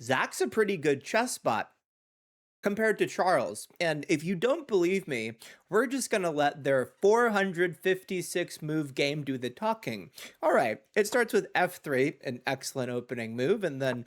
Zach's a pretty good chess bot compared to Charles. And if you don't believe me, we're just going to let their 456 move game do the talking. All right, it starts with f3, an excellent opening move, and then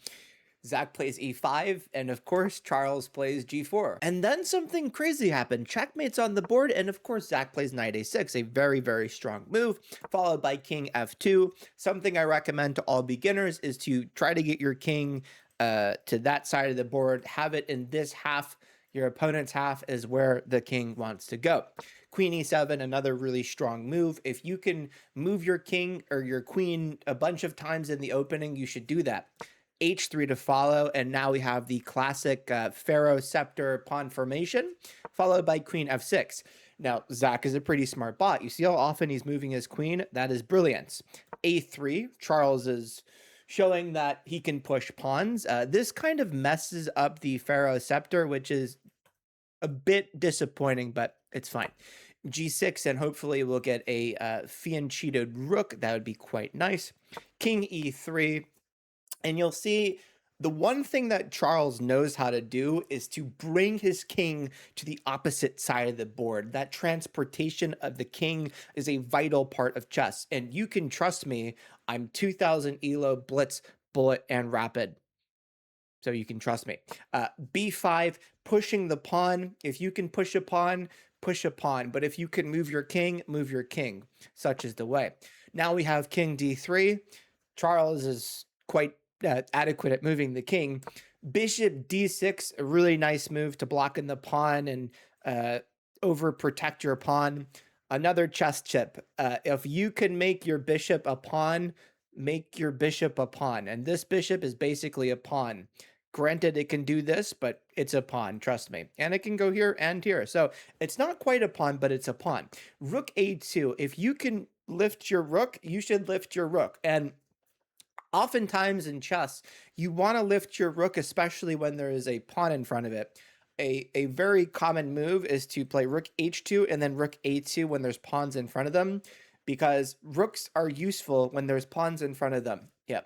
Zach plays e5, and of course, Charles plays g4. And then something crazy happened. Checkmate's on the board, and of course, Zach plays knight a6, a very, very strong move, followed by king f2. Something I recommend to all beginners is to try to get your king to that side of the board, have it in this half. Your opponent's half is where the king wants to go. Queen e7, another really strong move. If you can move your king or your queen a bunch of times in the opening, you should do that. H3 to follow, and now we have the classic pharaoh scepter pawn formation, followed by queen f6. Now, Zach is a pretty smart bot. You see how often he's moving his queen? That is brilliance. A3, Charles is showing that he can push pawns. This kind of messes up the pharaoh scepter, which is a bit disappointing, but it's fine. G6, and hopefully we'll get a fianchettoed rook. That would be quite nice. King e3, and you'll see the one thing that Charles knows how to do is to bring his king to the opposite side of the board. That transportation of the king is a vital part of chess. And you can trust me, I'm 2000 elo, blitz, bullet, and rapid. So you can trust me. B5, pushing the pawn. If you can push a pawn, push a pawn. But if you can move your king, move your king. Such is the way. Now we have king d3. Charles is quite adequate at moving the king. Bishop d6, a really nice move to block in the pawn and overprotect your pawn. Another chess chip. If you can make your bishop a pawn, make your bishop a pawn. And this bishop is basically a pawn. Granted, it can do this, but it's a pawn, trust me. And it can go here and here. So it's not quite a pawn, but it's a pawn. Rook a2. If you can lift your rook, you should lift your rook. And oftentimes in chess, you want to lift your rook, especially when there is a pawn in front of it. A very common move is to play rook h2 and then rook a2 when there's pawns in front of them, because rooks are useful when there's pawns in front of them. Yeah.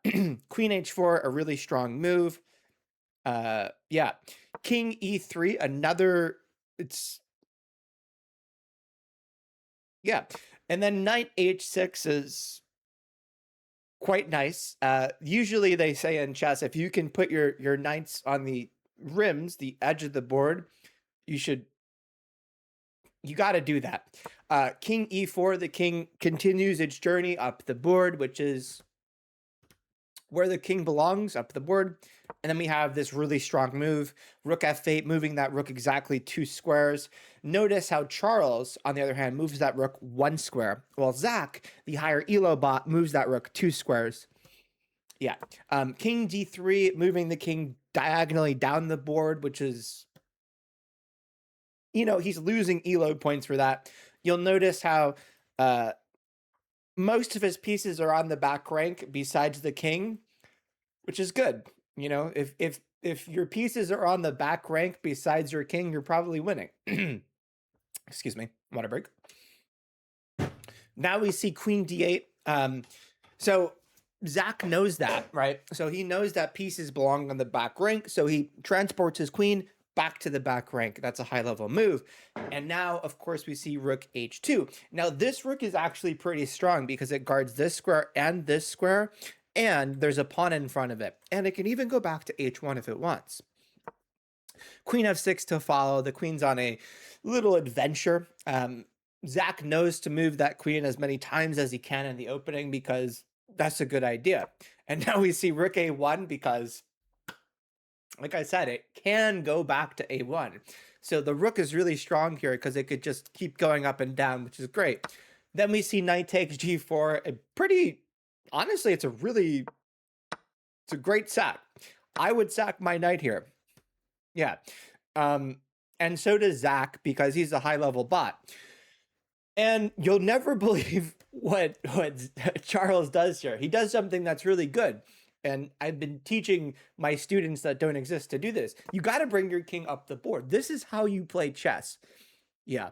Queen h4, a really strong move. Yeah. King e3, another, yeah. And then knight h6 is quite nice. Usually they say in chess, if you can put your knights on the rims, the edge of the board, you got to do that. King e4, the king continues its journey up the board, which is where the king belongs, up the board. And then we have this really strong move, rook f8, moving that rook exactly 2 squares. Notice how Charles, on the other hand, moves that rook 1 square, while Zach, the higher elo bot, moves that rook 2 squares. Yeah. King d3, moving the king diagonally down the board, which is, he's losing elo points for that. You'll notice how most of his pieces are on the back rank besides the king, which is good. If your pieces are on the back rank besides your king, you're probably winning. Excuse me, water break. Now we see queen d8. So Zach knows that, right? So he knows that pieces belong on the back rank. So he transports his queen back to the back rank. That's a high level move. And now, of course, we see rook h2. Now, this rook is actually pretty strong because it guards this square and this square, and there's a pawn in front of it. And it can even go back to h1 if it wants. Queen f6 to follow. The queen's on a little adventure. Zach knows to move that queen as many times as he can in the opening because that's a good idea. And now we see rook a1 because, like I said, it can go back to a1. So the rook is really strong here because it could just keep going up and down, which is great. Then we see knight takes g4. Honestly, it's a great sack. I would sack my knight here. Yeah. And so does Zach because he's a high level bot. And you'll never believe what Charles does here. He does something that's really good. And I've been teaching my students that don't exist to do this. You got to bring your king up the board. This is how you play chess. Yeah.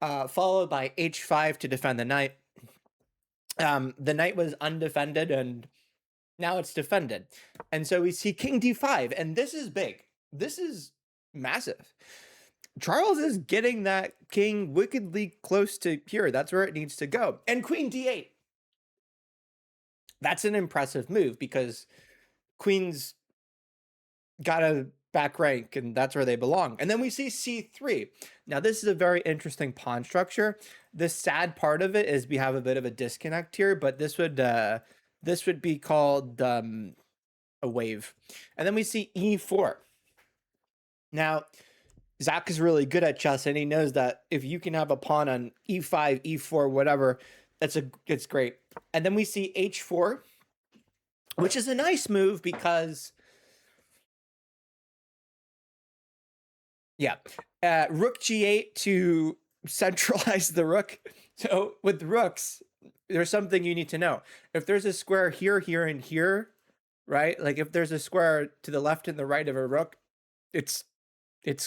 Followed by h5 to defend the knight. The knight was undefended, and Now it's defended. And so we see king d5, and this is big. This is massive. Charles is getting that king wickedly close to here. That's where it needs to go. And queen d8. That's an impressive move because queens got to back rank, and that's where they belong. And then we see c3. Now this is a very interesting pawn structure. The sad part of it is we have a bit of a disconnect here, but this would be called a wave. And then we see e4. Now Zach is really good at chess, and he knows that if you can have a pawn on e5, e4, whatever, it's great. And then we see h4, which is a nice move because yeah, rook g8 to centralize the rook. So with rooks, there's something you need to know. If there's a square here, here, and here, right? Like if there's a square to the left and the right of a rook, it's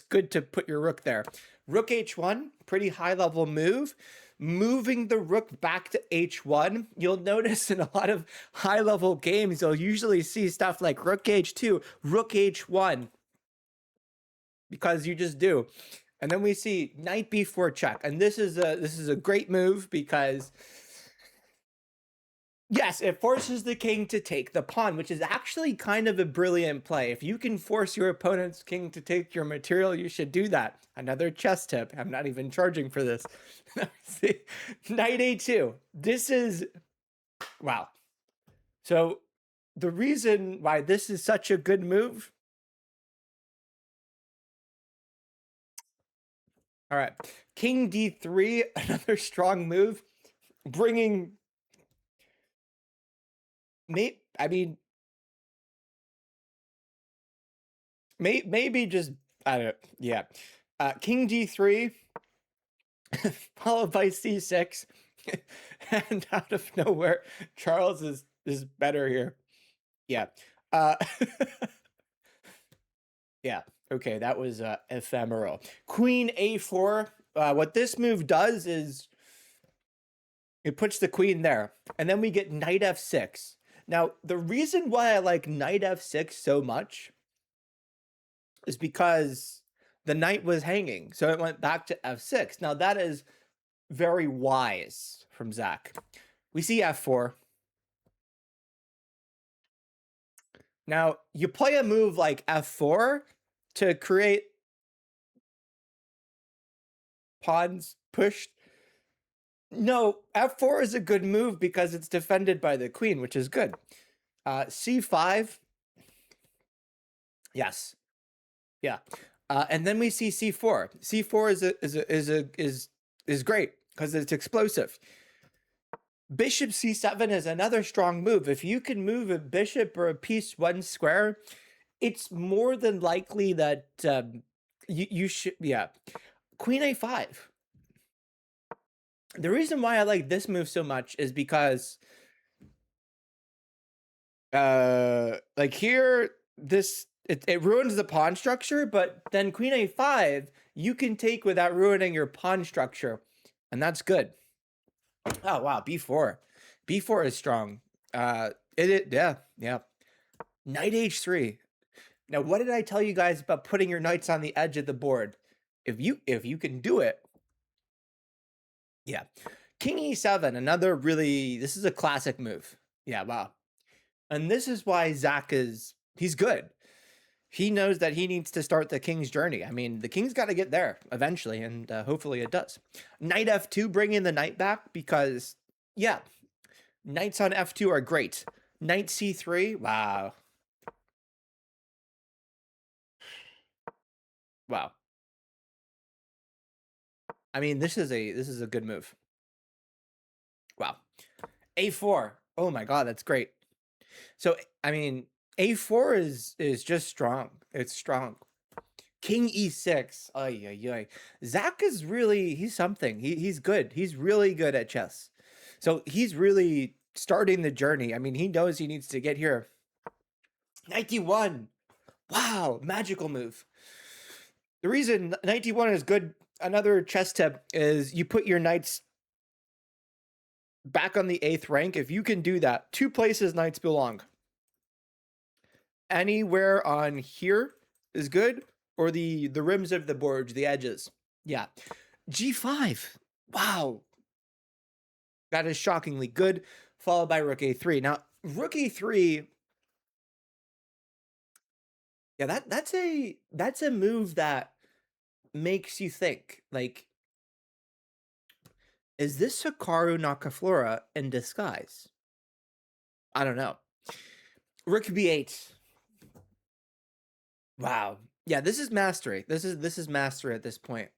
good to put your rook there. Rook h1, pretty high level move. Moving the rook back to h1, you'll notice in a lot of high level games, you'll usually see stuff like rook h2, rook h1, because you just do. And then we see knight b4 check. And this is a great move because yes, it forces the king to take the pawn, which is actually kind of a brilliant play. If you can force your opponent's king to take your material, you should do that. Another chess tip. I'm not even charging for this. Knight a2. This is, wow. So the reason why this is such a good move. All right. King d3, another strong move. Bringing, I mean, maybe just, I don't, yeah. King d3 followed by c6, and out of nowhere, Charles is better here. Yeah. Yeah. Okay, that was ephemeral. Queen a4. What this move does is it puts the queen there, and then we get knight f6. Now, the reason why I like knight f6 so much is because the knight was hanging, so it went back to f6. Now, that is very wise from Zach. We see f4. Now, you play a move like f4 to create pawns pushed. No, f4 is a good move because it's defended by the queen, which is good. c5. Yes. Yeah. And then we see c4. c4 is great because it's explosive. Bishop c7 is another strong move. If you can move a bishop or a piece one square, it's more than likely that you should, yeah. Queen a5. The reason why I like this move so much is because like here, it ruins the pawn structure, but then queen a5 you can take without ruining your pawn structure, and that's good. Oh wow, b4 is strong. Yeah. Knight h3. Now, what did I tell you guys about putting your knights on the edge of the board? If you can do it, yeah. King e7, another really, this is a classic move. Yeah, wow. And this is why Zach he's good. He knows that he needs to start the king's journey. I mean, the king's got to get there eventually, and hopefully it does. Knight f2, bringing the knight back because, yeah, knights on f2 are great. Knight c3, wow. Wow. I mean, this is a good move. Wow. a4. Oh my god, that's great. So, I mean, a4 is just strong. It's strong. King e6. Ay, ay, ay. Zach is really, he's something. He's good. He's really good at chess. So he's really starting the journey. I mean, he knows he needs to get here. 91. Wow, magical move. The reason 91 is good, another chess tip, is you put your knights back on the 8th rank. If you can do that, 2 places knights belong. Anywhere on here is good, or the rims of the board, the edges. Yeah. G5. Wow. That is shockingly good, followed by rook a3. Now, rook a3, yeah, that's a move that makes you think, like, is this Hikaru Nakaflora in disguise? I don't know. Rook b8. Wow. Yeah, this is mastery. This is mastery at this point.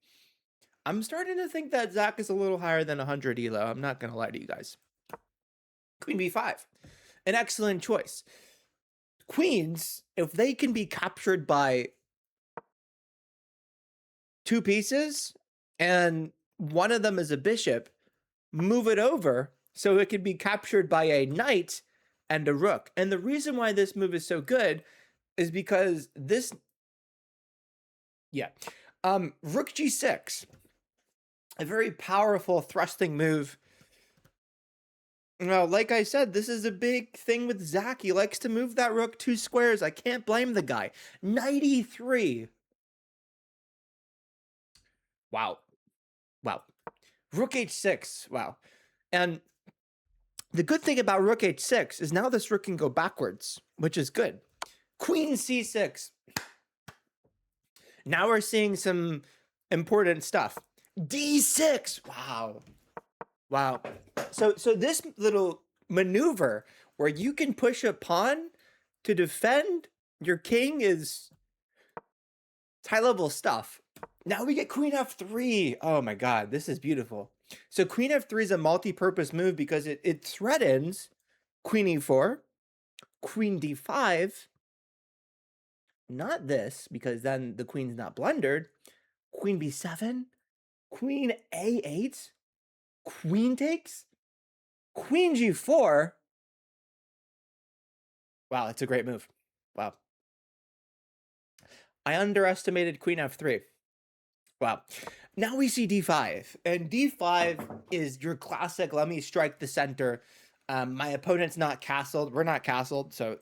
I'm starting to think that Zach is a little higher than 100 elo. I'm not going to lie to you guys. Queen b5. An excellent choice. Queens, if they can be captured by two pieces and one of them is a bishop, move it over so it can be captured by a knight and a rook. And the reason why this move is so good is because this, yeah, rook g6, a very powerful thrusting move. Well, like I said, this is a big thing with Zach. He likes to move that rook 2 squares. I can't blame the guy. Knight e3. Wow. Wow. Rook h6. Wow. And the good thing about rook h6 is now this rook can go backwards, which is good. Queen c6. Now we're seeing some important stuff. d6. Wow. Wow. So this little maneuver where you can push a pawn to defend your king is high level stuff. Now we get queen f3. Oh my god, this is beautiful. So queen f3 is a multi-purpose move because it threatens queen e4, queen d5, not this, because then the queen's not blundered, queen b7, queen a8, queen takes, queen g4. Wow, it's a great move. Wow. I underestimated queen f3. Wow. Now we see d5, and d5 is your classic, let me strike the center. My opponent's not castled. We're not castled, so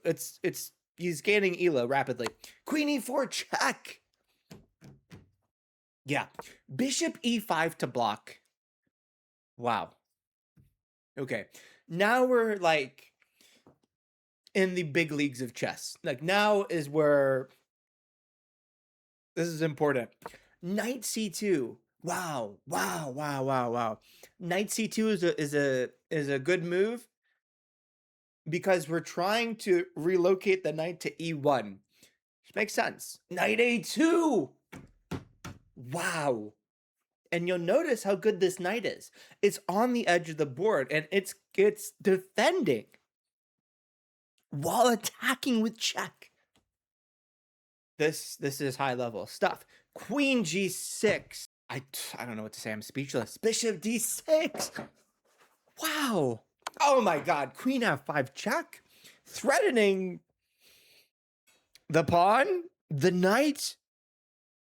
he's gaining elo rapidly. Queen e4 check. Yeah. Bishop e5 to block. Wow. Okay. Now we're like in the big leagues of chess. Like now is where this is important. Knight c2. Wow. Wow. Wow. Wow. Wow. Knight c2 is a good move because we're trying to relocate the knight to e1. Which makes sense. Knight a2. Wow. And you'll notice how good this knight is. It's on the edge of the board and it's defending while attacking with check. This is high level stuff. Queen g6. I don't know what to say. I'm speechless. Bishop d6. Wow. Oh my god. Queen f5 check. Threatening the pawn, the knight,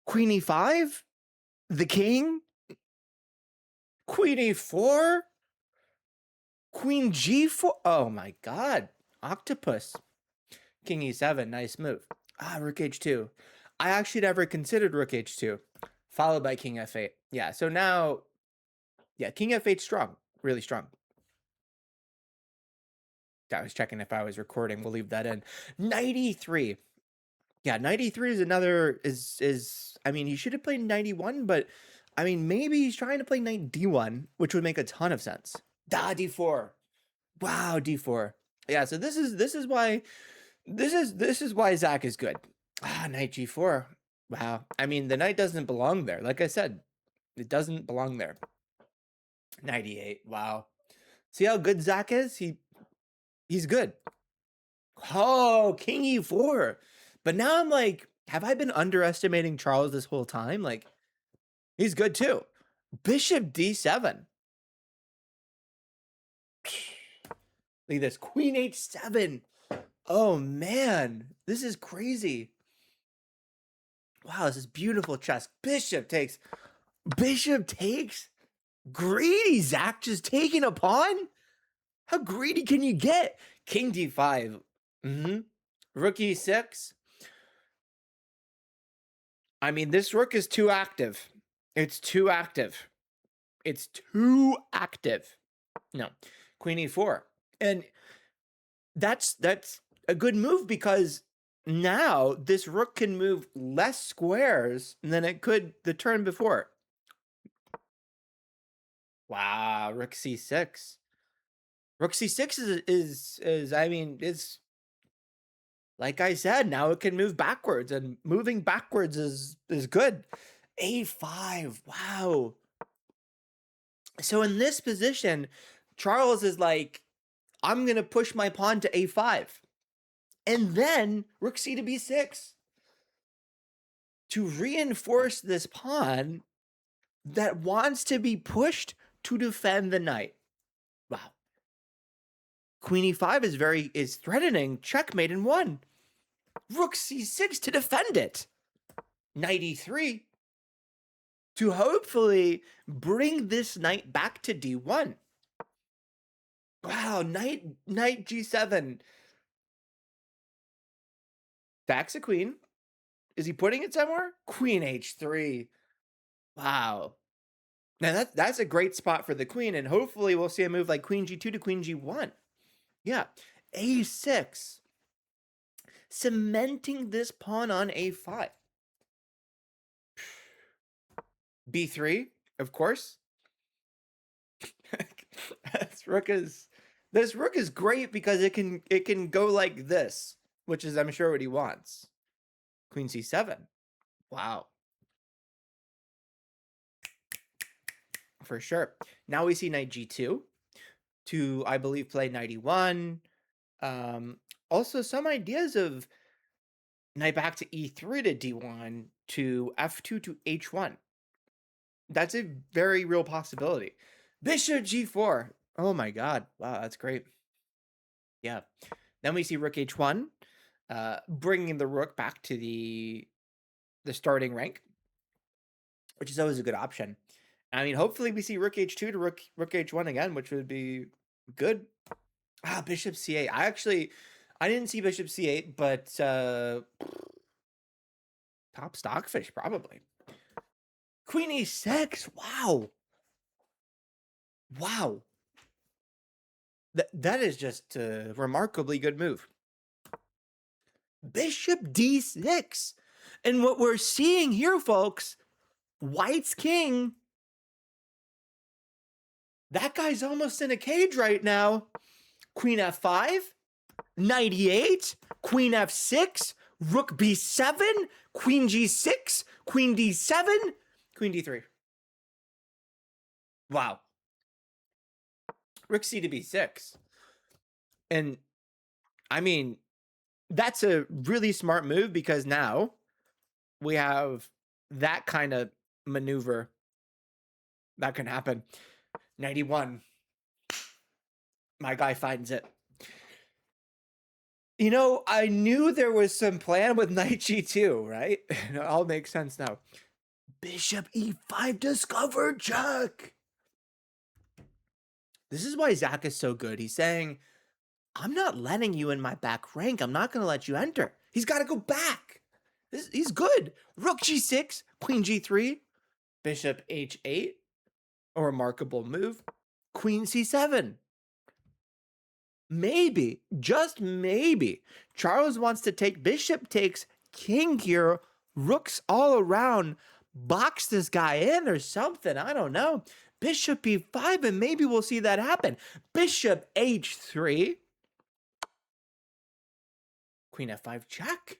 queen e5, the king, queen e4, queen g4. Oh my god. Octopus. King e7. Nice move. Ah, rook h2. I actually never considered rook h2. Followed by king f8. Yeah, so now, yeah, king f8 strong. Really strong. I was checking if I was recording. We'll leave that in. Knight e3. Yeah, knight e3 is another, I mean, he should have played knight e1, but, I mean, maybe he's trying to play knight d1, which would make a ton of sense. Da, d4. Wow, d4. Yeah, so this is why Zach is good. Ah, knight g4. Wow. I mean, the knight doesn't belong there. Like I said, it doesn't belong there. Knight e8. Wow. See how good Zach is? He's good. Oh, king e4. But now I'm like, have I been underestimating Charles this whole time? Like, he's good too. Bishop d7. Look at this. Queen h7. Oh, man. This is crazy. Wow, this is beautiful chess. Bishop takes. Bishop takes? Greedy, Zach, just taking a pawn? How greedy can you get? King d5. Rook e6. I mean, this rook is too active. It's too active. It's too active. No. Queen e4. And that's a good move because now this rook can move less squares than it could the turn before. Wow, rook c6. Rook c6 is I mean, it's like I said, now it can move backwards, and moving backwards is good. a5. Wow. So in this position, Charles is like, I'm going to push my pawn to a5. And then rook c to b6 to reinforce this pawn that wants to be pushed to defend the knight. Wow. Queen e5 is threatening checkmate in 1. Rook c6 to defend it. Knight e3 to hopefully bring this knight back to d1. Wow, knight g7. Sacks a queen. Is he putting it somewhere? Queen h3. Wow. Now that's a great spot for the queen, and hopefully we'll see a move like queen g2 to queen g1. Yeah. a6. Cementing this pawn on a5. b3, of course. This rook is great because it can go like this, which is I'm sure what he wants. Queen c7. Wow. For sure. Now we see knight g2 to, I believe, play knight e1. Also some ideas of knight back to e3 to d1 to f2 to h1. That's a very real possibility. Bishop g4. Oh my god. Wow, that's great. Yeah. Then we see rook h1, bringing the rook back to the starting rank, which is always a good option. I mean, hopefully we see rook h2 to rook h1 again, which would be good. Ah, bishop c8. I didn't see bishop c8, but top stockfish probably. Queen e6. Wow. Wow. That is just a remarkably good move. Bishop d6. And what we're seeing here, folks, white's king. That guy's almost in a cage right now. Queen f5, knight e8, queen f6, rook b7, queen g6, queen d7, queen d3. Wow. Rook c to b6. And I mean, that's a really smart move because now we have that kind of maneuver that can happen. Knight e1. My guy finds it. You know, I knew there was some plan with knight g2, right? It all makes sense now. Bishop e5 discovered check. This is why Zach is so good. He's saying, I'm not letting you in my back rank. I'm not going to let you enter. He's got to go back. He's good. Rook g6, queen g3, bishop h8. A remarkable move. Queen c7. Maybe, just maybe, Charles wants to take bishop takes king here, rooks all around, box this guy in or something. I don't know. Bishop e5, and maybe we'll see that happen. Bishop h3. Queen f5 check.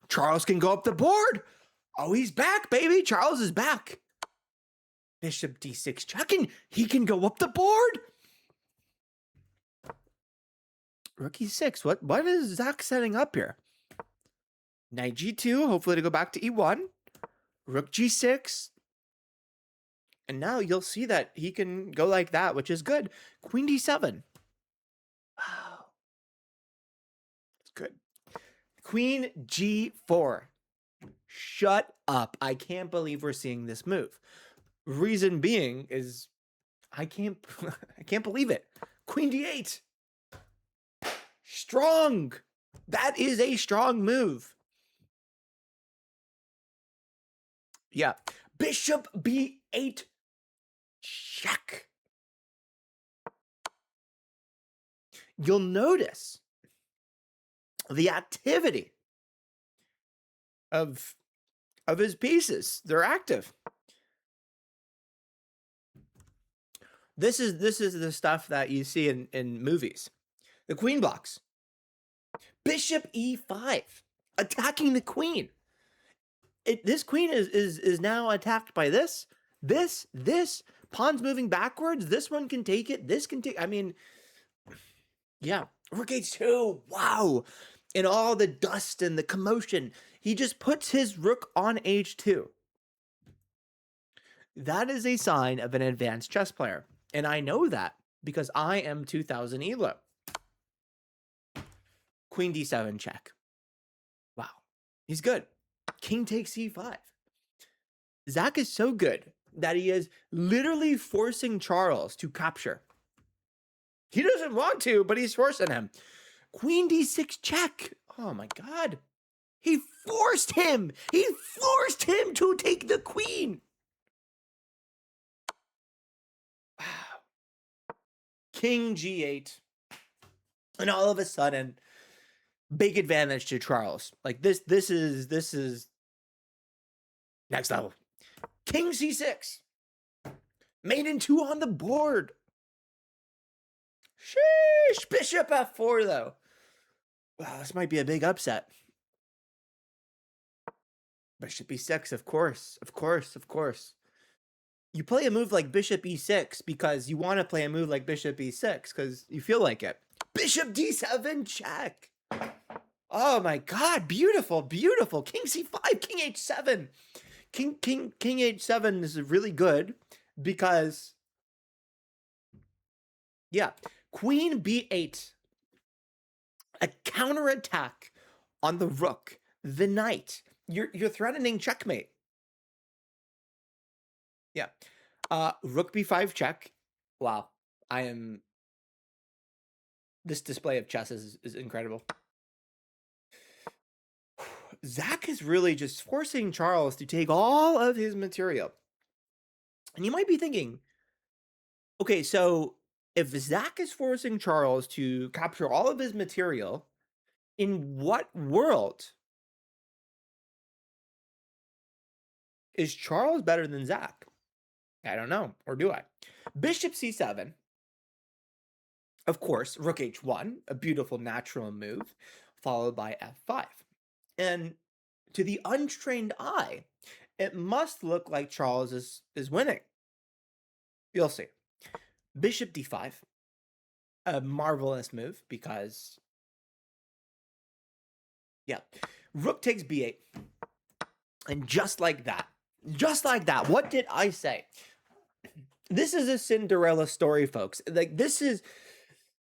Charles can go up the board. Oh, he's back, baby. Charles is back. Bishop d6 check, and he can go up the board. Rook e6. What is Zach setting up here? Knight g2, hopefully to go back to e1. Rook g6. And now you'll see that he can go like that, which is good. Queen d7. Wow. It's good. Queen g4. Shut up. I can't believe we're seeing this move. Reason being is I can't believe it. Queen d8. Strong. That is a strong move. Yeah. Bishop b8 check. You'll notice the activity of his pieces. They're active. This is the stuff that you see in movies. The queen blocks. Bishop e5, attacking the queen. This queen is now attacked by this. Pawn's moving backwards. This one can take it. This can take. I mean, yeah. Rook h2. Wow. In all the dust and the commotion, he just puts his rook on h2. That is a sign of an advanced chess player. And I know that because I am 2000 ELO. Queen d7 check. Wow. He's good. King takes c5. Zach is so good that he is literally forcing Charles to capture. He doesn't want to, but he's forcing him. Queen d6 check. Oh my God. He forced him. He forced him to take the queen. Wow. King g8. And all of a sudden, big advantage to Charles. Like this is next level. King c6. Mate in 2 on the board. Sheesh. Bishop f4 though. Wow, this might be a big upset. Bishop e6, of course. You play a move like bishop e6 because you want to play a move like bishop e6 because you feel like it. Bishop d7 check. Oh my God, beautiful. King c5, king h7. King h7 is really good because, yeah, queen b8. A counterattack on the rook, the knight. You're threatening checkmate. Yeah. Rook b5 check. Wow. This display of chess is incredible. Zach is really just forcing Charles to take all of his material. And you might be thinking, okay, so if Zach is forcing Charles to capture all of his material, in what world is Charles better than Zach? I don't know, or do I? Bishop c7. Of course, rook h1, a beautiful natural move, followed by f5. And to the untrained eye, it must look like Charles is winning. You'll see. Bishop d5, a marvelous move because, yeah, rook takes b8. And just like that, what did I say? This is a Cinderella story, folks. Like, this is,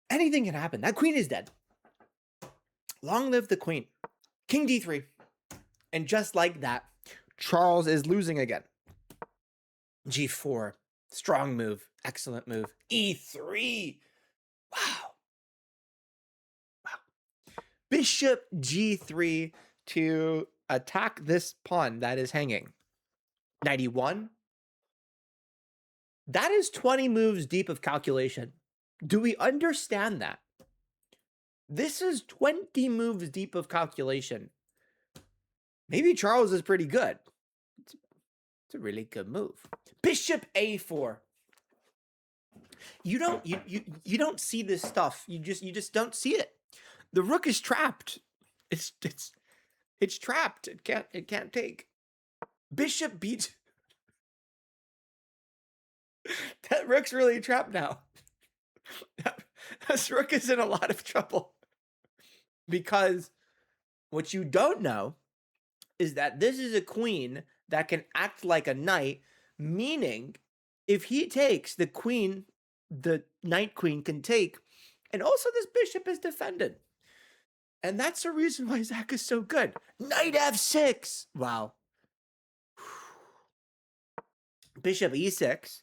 anything can happen. That queen is dead. Long live the queen. King d3. And just like that, Charles is losing again. g4. Strong move. Excellent move. e3. Wow. Bishop g3 to attack this pawn that is hanging. 91. That is 20 moves deep of calculation. Do we understand that? This is 20 moves deep of calculation. Maybe Charles is pretty good. It's a really good move. Bishop a4. You don't see this stuff. You just don't see it. The rook is trapped. It's trapped. It can't take. Bishop b2. That rook's really trapped now. This rook is in a lot of trouble. Because what you don't know is that this is a queen that can act like a knight, meaning if he takes, the queen, the knight queen can take, and also this bishop is defended. And that's the reason why Zach is so good. Knight f6. Wow. Bishop e6.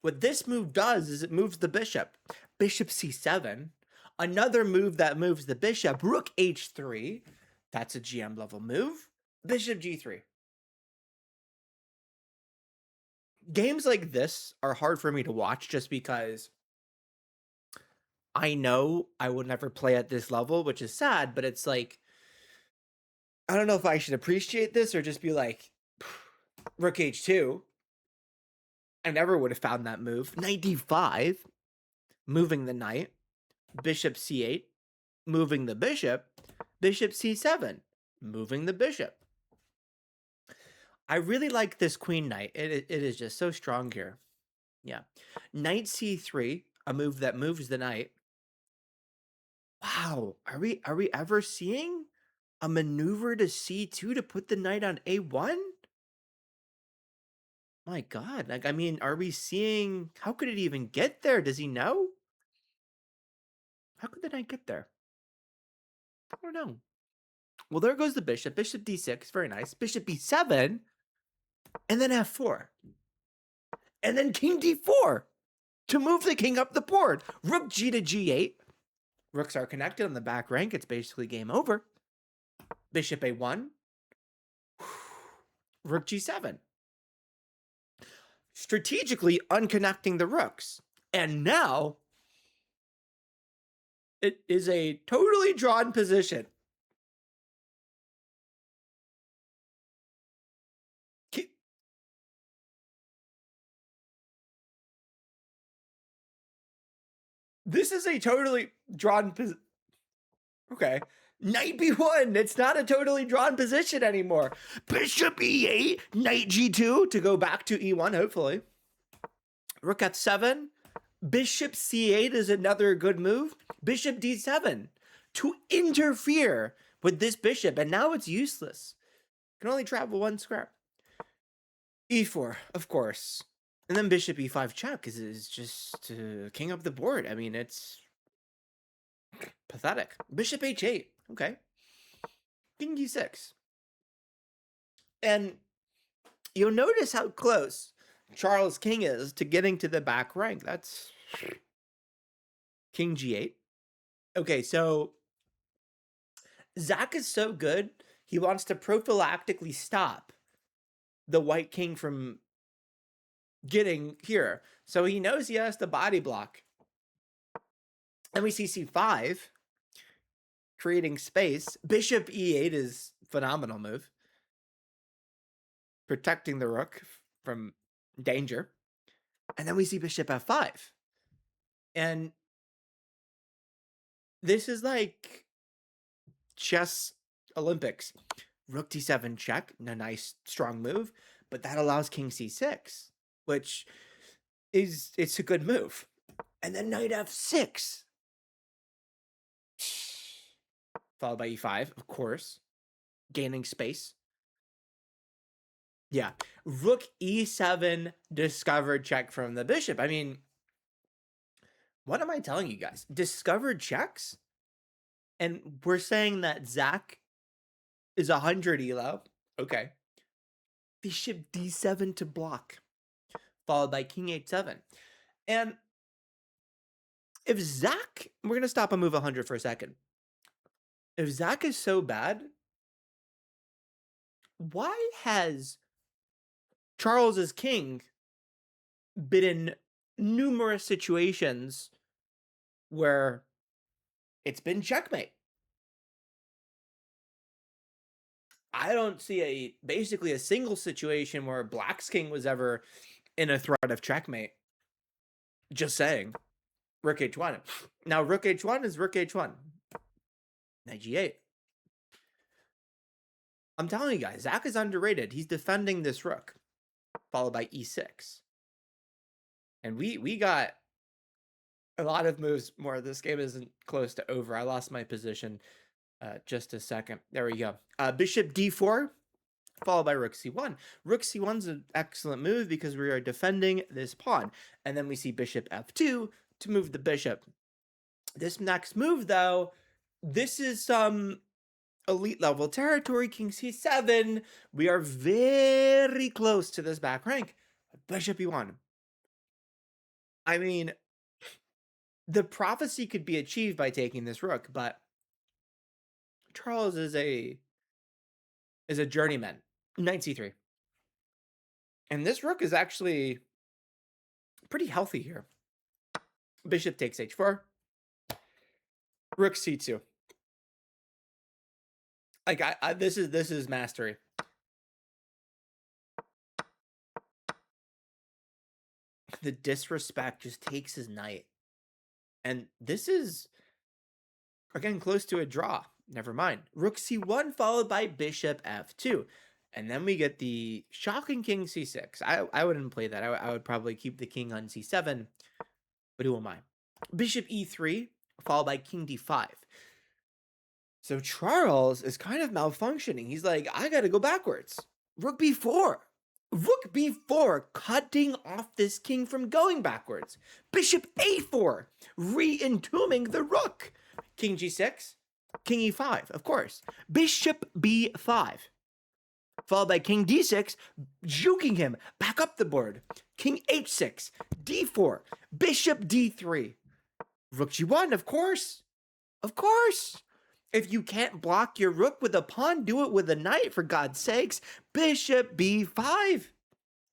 What this move does is it moves the bishop. Bishop c7. Another move that moves the bishop, rook h3. That's a GM level move. Bishop g3. Games like this are hard for me to watch just because I know I will never play at this level, which is sad, but it's like, I don't know if I should appreciate this or just be like, rook h2. I never would have found that move. Knight d5, moving the knight. Bishop c8, moving the bishop. Bishop c7, moving the bishop. I really like this queen knight. It is just so strong here. Yeah. Knight c3, a move that moves the knight. Wow. Are we ever seeing a maneuver to c2 to put the knight on a1? My God. Like, I mean, are we seeing, how could it even get there? Does he know? How could the knight get there? I don't know. Well, there goes the bishop. Bishop d6, very nice. Bishop b7, and then f4. And then king d4 to move the king up the board. Rook g to g8. Rooks are connected on the back rank. It's basically game over. Bishop a1. Rook g7. Strategically unconnecting the rooks. And now it is a totally drawn position. This is a totally drawn position. Okay. Knight b1. It's not a totally drawn position anymore. Bishop e8. Knight g2 to go back to e1, hopefully. Rook f7. Bishop c8 is another good move. Bishop d7 to interfere with this bishop. And now it's useless. Can only travel one square. e4, of course. And then bishop e5 check is just king up the board. I mean, it's pathetic. Bishop h8. Okay. King d6. And you'll notice how close Charles King is to getting to the back rank. That's king g8. Okay, so Zach is so good, he wants to prophylactically stop the white king from getting here. So he knows he has the body block. And we see c5, creating space. Bishop e8 is phenomenal move. Protecting the rook from danger. And then we see bishop f5. And this is like chess Olympics. Rook d7 check, a nice strong move, but that allows king c6, which it's a good move. And then knight f6. Followed by e5, of course. Gaining space. Yeah. Rook e7 discovered check from the bishop. I mean, what am I telling you guys? Discovered checks? And we're saying that Zach is 100 elo. Okay. Bishop d7 to block. Followed by king h7. And if Zach, we're going to stop and move 100 for a second. If Zach is so bad, why has Charles's king been in numerous situations where it's been checkmate? I don't see basically a single situation where Black's king was ever in a threat of checkmate. Just saying. Rook h1. Now, rook h1 is rook h1. Knight g8. I'm telling you guys, Zach is underrated. He's defending this rook. Followed by e6. And we got a lot of moves more. This game isn't close to over. I lost my position just a second. There we go. Bishop d4, followed by rook c1. Rook c1 is an excellent move because we are defending this pawn. And then we see bishop f2 to move the bishop. This next move, though, this is some elite level territory. King c7. We are very close to this back rank. Bishop e1. I mean, The prophecy could be achieved by taking this rook, but Charles is a journeyman. Knight c3. And this rook is actually pretty healthy here. Bishop takes h4. Rook c2. Like this is mastery. The disrespect just takes his knight. And this is again close to a draw. Never mind. Rook c1 followed by bishop f2. And then we get the shocking king c6. I wouldn't play that. I would probably keep the king on c7. But who am I? Bishop e3 followed by king d5. So Charles is kind of malfunctioning. He's like, I got to go backwards. Rook b4. Rook b4, cutting off this king from going backwards. Bishop a4, re-entombing the rook. King g6, king e5, of course. Bishop b5, followed by king d6, juking him back up the board. King h6, d4, bishop d3. Rook g1, of course. Of course. If you can't block your rook with a pawn, do it with a knight, for God's sakes. Bishop b5.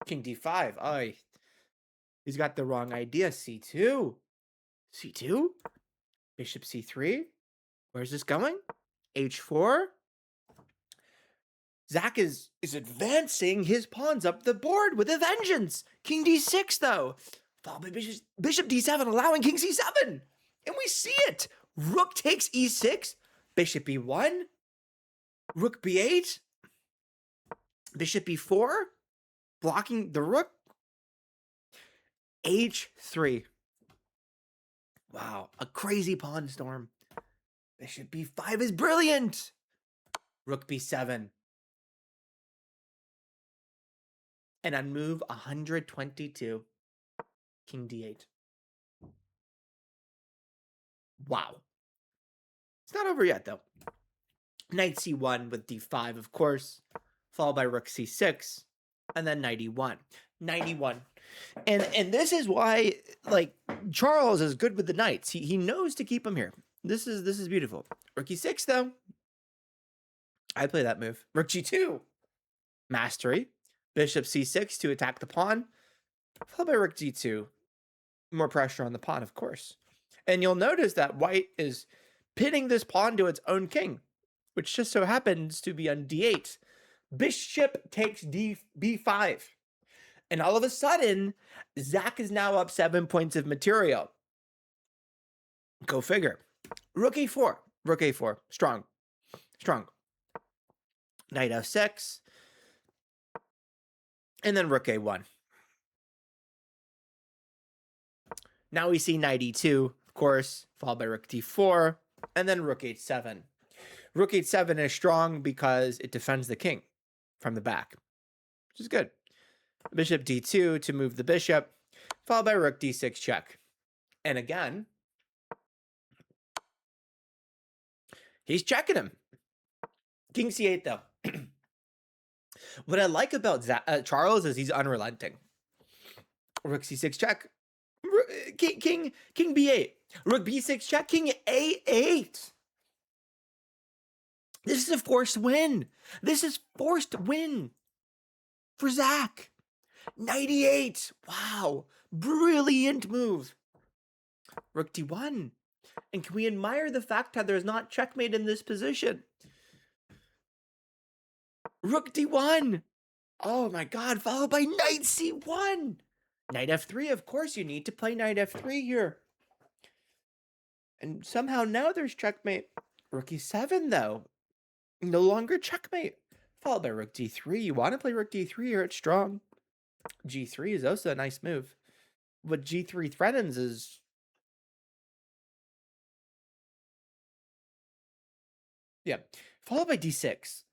King d5. Oh, he's got the wrong idea. c2. c2? Bishop c3. Where's this going? h4. Zach is advancing his pawns up the board with a vengeance. King d6, though. Followed by bishop d7, allowing king c7. And we see it. Rook takes e6. Bishop e1. Rook b8. Bishop e4. Blocking the rook. h3. Wow, a crazy pawn storm. Bishop b5 is brilliant. Rook b7. And on move 122, king d8. Wow. It's not over yet, though. Knight c1 with d5, of course, followed by rook c6, and then knight e1. Knight e1. And this is why, like, Charles is good with the knights. He knows to keep them here. This is beautiful. Rook e6, though. I'd play that move. Rook g2. Mastery. Bishop c6 to attack the pawn. Followed by rook g2. More pressure on the pawn, of course. And you'll notice that white is pitting this pawn to its own king, which just so happens to be on d8. Bishop takes b5. And all of a sudden, Zach is now up 7 points of material. Go figure. Rook a4. Rook a4. Strong. Strong. Knight f6. And then rook a1. Now we see knight e2, of course, followed by rook d4, and then rook h7. Rook h7 is strong because it defends the king from the back, which is good. Bishop d2 to move the bishop, followed by rook d6 check. And again, he's checking him. King c8, though. What I like about Charles is he's unrelenting. Rook c6 check. King b8. Rook b6 check. King a8. This is a forced win. This is forced win for Zach. Knight e8. Wow. Brilliant move. Rook d1. And can we admire the fact that there's not checkmate in this position? Rook d1. Oh my God. Followed by knight c1. Knight f3. Of course, you need to play knight f3 here. And somehow now there's checkmate. Rook e7, though. No longer checkmate. Followed by rook d3. You want to play rook d3 here. It's strong. g3 is also a nice move. What g3 threatens is... yeah. Followed by d6.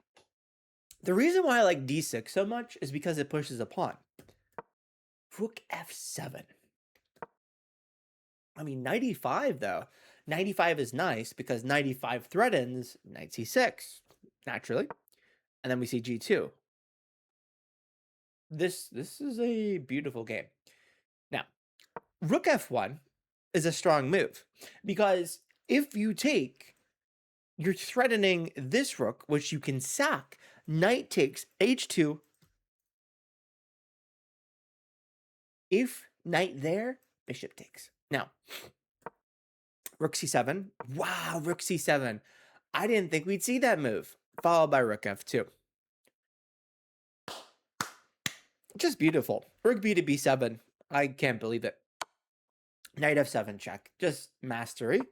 The reason why I like d6 so much is because it pushes a pawn. Rook f7. I mean, knight e5, though. Knight e5 is nice because knight e5 threatens knight c6, naturally. And then we see g2. This is a beautiful game. Now, rook f1 is a strong move, because if you take, you're threatening this rook, which you can sack. Knight takes h2. If knight there, bishop takes. Now, rook c7. Wow, rook c7. I didn't think we'd see that move. Followed by rook f2. Just beautiful. Rook b to b7. I can't believe it. Knight f7 check. Just mastery.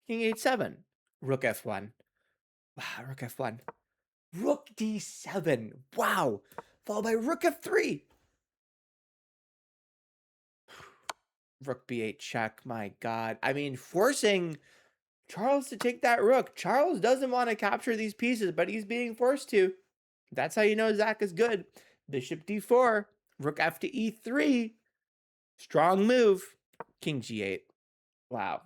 King h7. Rook f1. Wow, rook f1. Rook d7. Wow. Followed by rook f3. Rook b8 check. My God. I mean, forcing Charles to take that rook. Charles doesn't want to capture these pieces, but he's being forced to. That's how you know Zach is good. Bishop d4. Rook f to e3. Strong move. King g8. Wow.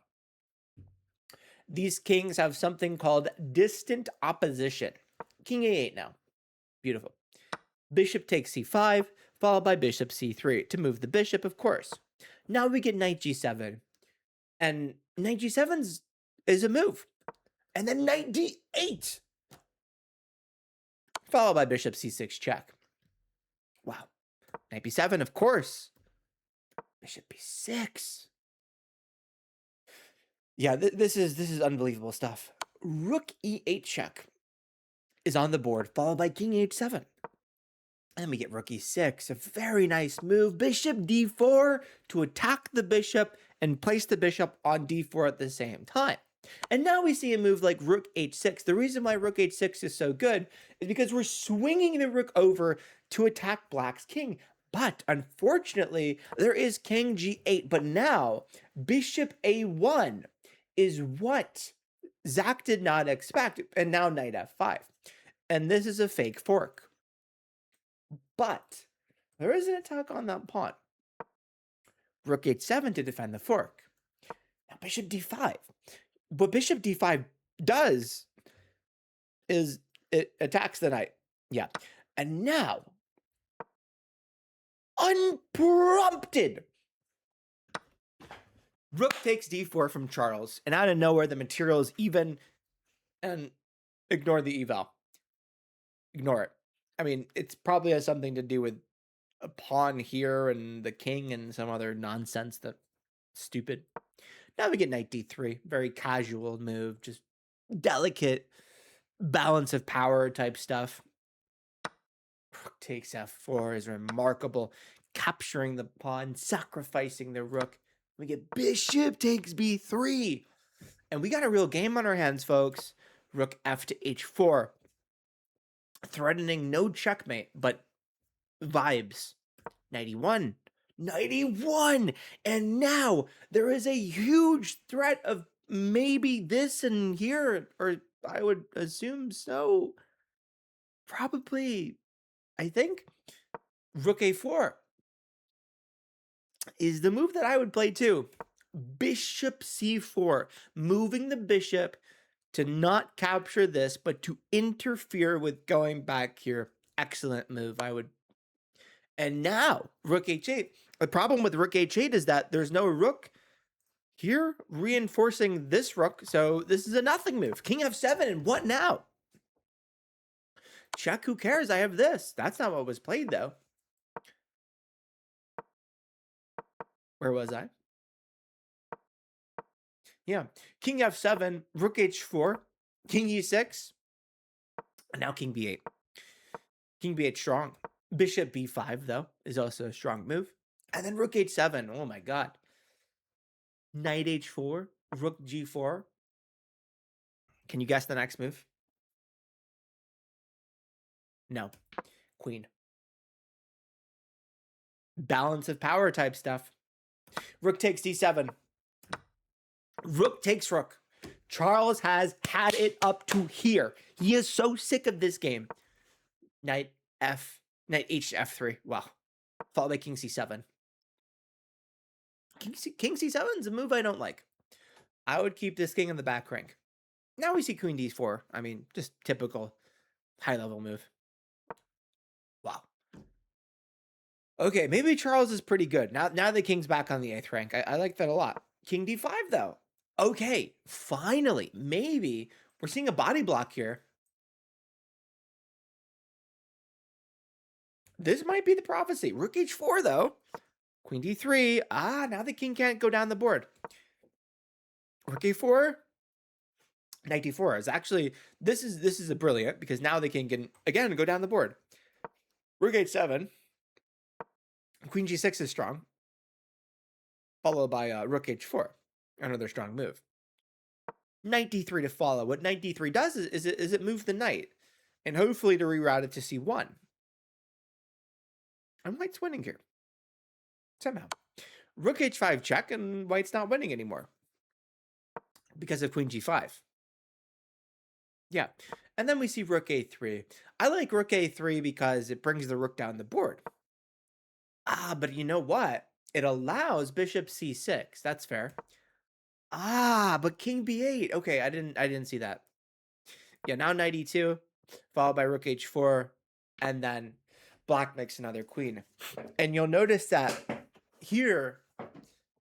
These kings have something called distant opposition. King a8 now. Beautiful. Bishop takes c5, followed by bishop c3 to move the bishop, of course. Now we get knight g7. And knight g7 is a move. And then knight d8, followed by bishop c6 check. Wow. Knight b7, of course. Bishop b6. Yeah, this is unbelievable stuff. Rook e8 check is on the board, followed by king h7. And we get rook e6, a very nice move. Bishop d4 to attack the bishop and place the bishop on d4 at the same time. And now we see a move like rook h6. The reason why rook h6 is so good is because we're swinging the rook over to attack black's king. But unfortunately, there is king g8. But now bishop a1 is what Zach did not expect. And now knight f5. And this is a fake fork. But there is an attack on that pawn. Rook h7 to defend the fork. Now bishop d5. What bishop d5 does is it attacks the knight. Yeah. And now, unprompted, rook takes d4 from Charles. And out of nowhere, the material is even. And ignore the eval. Ignore it. I mean, it's probably has something to do with a pawn here and the king and some other nonsense that's stupid. Now we get knight d3. Very casual move. Just delicate balance of power type stuff. Rook takes f4 is remarkable. Capturing the pawn, sacrificing the rook. We get bishop takes b3. And we got a real game on our hands, folks. Rook f to h4. Threatening no checkmate, but vibes. 91. 91. And now there is a huge threat of maybe this and here, or I would assume so. Probably, I think, rook a4 is the move that I would play too. Bishop c4, moving the bishop to not capture this, but to interfere with going back here. Excellent move, I would. And now, rook h8. The problem with rook h8 is that there's no rook here reinforcing this rook, so this is a nothing move. King f7, and what now? Check, who cares? I have this. That's not what was played, though. Where was I? Yeah. King f7, rook h4, king e6, and now king b8. King b8 strong. Bishop b5, though, is also a strong move. And then rook h7. Oh, my God. Knight h4, rook g4. Can you guess the next move? No. Queen. Balance of power type stuff. Rook takes d7. Rook takes rook. Charles has had it up to here. He is so sick of this game. Knight h to f3. Wow. Followed by king c7. King c7 is a move I don't like. I would keep this king in the back rank. Now we see queen d4. I mean, just typical high-level move. Wow. Okay, maybe Charles is pretty good. Now the king's back on the 8th rank. I like that a lot. King d5 though. Okay, finally, maybe we're seeing a body block here. This might be the prophecy. Rook h4 though. Queen d3. Ah, now the king can't go down the board. Rook a4. Knight d4 is actually, this is a brilliant, because now the king can again go down the board. Rook h7. Queen g6 is strong, followed by rook h4, another strong move. Knight d3 to follow. What knight d3 does is it moves the knight, and hopefully to reroute it to c1. And white's winning here somehow. Rook h5 check, and white's not winning anymore because of queen g5. Yeah, and then we see rook a3. I like rook a3 because it brings the rook down the board. Ah, but you know what? It allows bishop c6. That's fair. Ah, but king b8. Okay, I didn't see that. Yeah, now knight e2, followed by rook h4, and then black makes another queen. And you'll notice that here,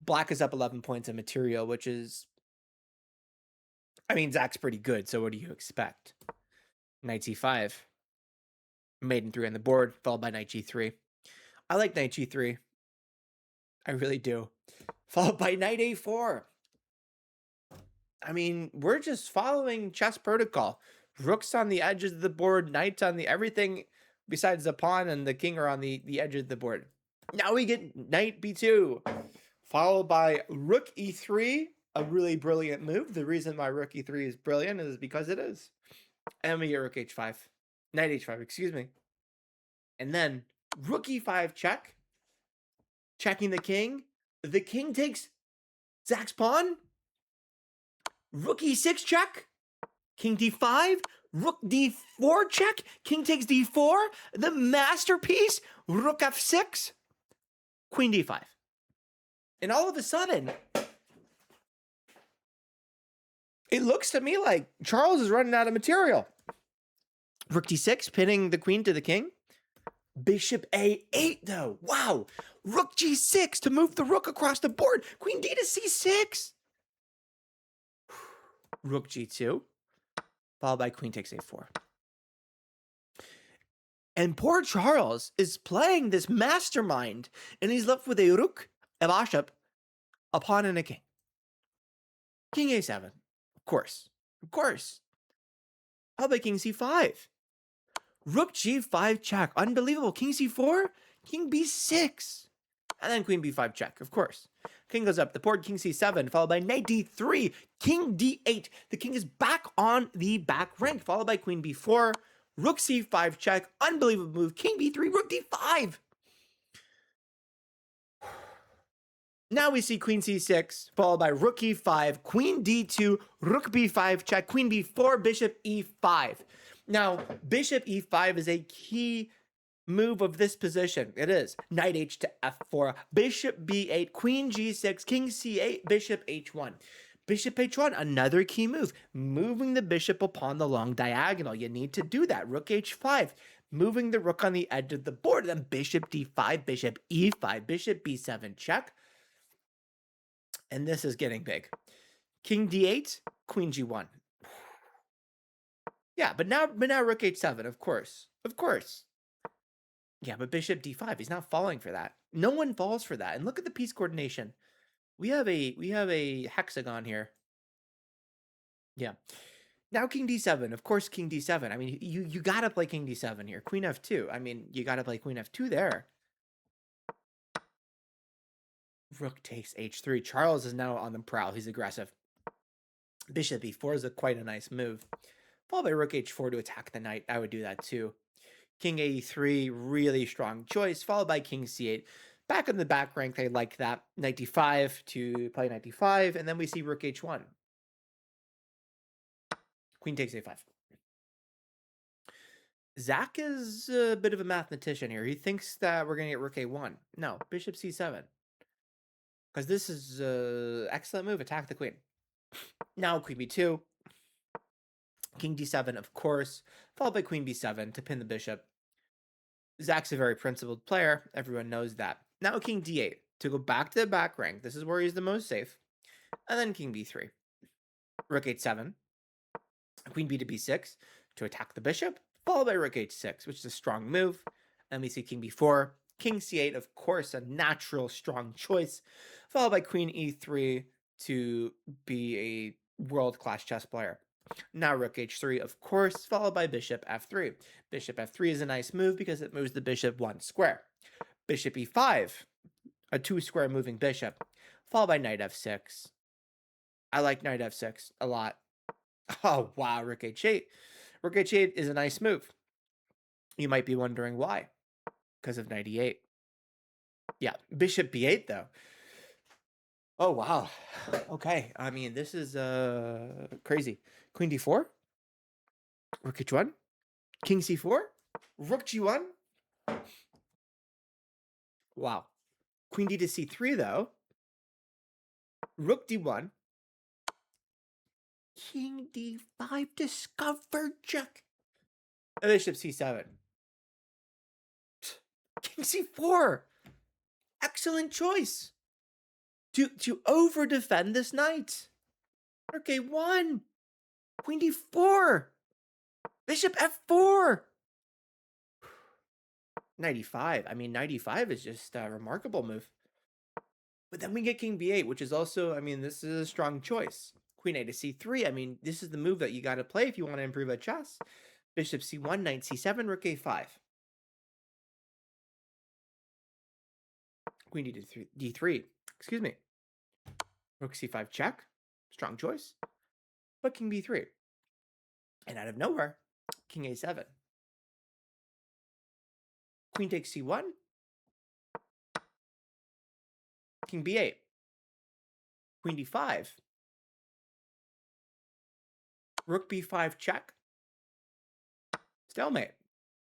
black is up 11 points of material, which is, I mean, Zach's pretty good, so what do you expect? Knight c5, maiden 3 on the board, followed by knight g3. I like knight g3. I really do. Followed by knight a4. I mean, we're just following chess protocol. Rook's on the edges of the board, knights on the everything besides the pawn and the king are on the edge of the board. Now we get knight b2, followed by rook e3, a really brilliant move. The reason why rook e3 is brilliant is because it is. And we get rook h5, knight h5, excuse me. And then rook e5 check, checking the king. The king takes Zach's pawn. Rook e6 check, king d5, rook d4 check, king takes d4, the masterpiece, rook f6, queen d5. And all of a sudden, it looks to me like Charles is running out of material. Rook d6, pinning the queen to the king. Bishop a8 though, wow. Rook g6 to move the rook across the board. Queen d to c6. Rook g2, followed by queen takes a4. And poor Charles is playing this mastermind, and he's left with a rook, a bishop, a pawn, and a king. King a7, of course. Of course. How about king c5? Rook g5 check, unbelievable. King c4, king b6. And then queen b5 check, of course. King goes up the board, king c7, followed by knight d3, king d8. The king is back on the back rank, followed by queen b4, rook c5 check, unbelievable move, king b3, rook d5. Now we see queen c6, followed by rook e5, queen d2, rook b5 check, queen b4, bishop e5. Now, bishop e5 is a key move of this position. It is. Knight h to f4, bishop b8, queen g6, king c8, bishop h1. Bishop h1, another key move. Moving the bishop upon the long diagonal. You need to do that. Rook h5, moving the rook on the edge of the board. Then bishop d5, bishop e5, bishop b7 check. And this is getting big. King d8, queen g1. Yeah, but now rook h7, of course. Of course. Yeah, but bishop d5, he's not falling for that. No one falls for that. And look at the piece coordination. We have a hexagon here. Yeah. Now king d7, of course king d7. I mean, you got to play king d7 here. Queen f2. I mean, you got to play queen f2 there. Rook takes h3. Charles is now on the prowl. He's aggressive. Bishop e4 is quite a nice move. Followed by rook h4 to attack the knight. I would do that too. King a3, really strong choice. Followed by king c8. Back in the back rank, they like that. Knight d5 to play knight d5. And then we see rook h1. Queen takes a5. Zach is a bit of a mathematician here. He thinks that we're going to get rook a1. No, bishop c7. Because this is an excellent move. Attack the queen. Now queen b2. King d7, of course. Followed by queen b7 to pin the bishop. Zach's a very principled player. Everyone knows that. Now king d8 to go back to the back rank. This is where he's the most safe. and then king b3. Rook h7, queen b to b6 to attack the bishop, followed by rook h6, which is a strong move. And we see king b4, king c8, of course, a natural strong choice, followed by queen e3 to be a world-class chess player. Now rook h3, of course, followed by bishop f3. Bishop f3 is a nice move because it moves the bishop one square. Bishop e5, a two-square moving bishop, followed by knight f6. I like knight f6 a lot. Oh, wow, rook h8. Rook h8 is a nice move. You might be wondering why. Because of knight e8. Yeah, bishop b8, though. Oh, wow. Okay, I mean, this is crazy. Queen d4? Rook h1? King c4? Rook g1? Wow. Queen d to c3, though. Rook d1. King d5, discovered check. Bishop c7. King c4. Excellent choice. To over defend this knight. Rook a1. Queen d4. Bishop f4. 95. I mean, 95 is just a remarkable move. But then we get king b8, which is also, I mean, this is a strong choice. Queen a to c3. I mean, this is the move that you got to play if you want to improve at chess. Bishop c1, knight c7, rook a5. Queen d to d3. Excuse me. Rook c5 check. Strong choice. But king b3. And out of nowhere, king a7. Queen takes c1. King b8. Queen d5. Rook b5 check. Stalemate.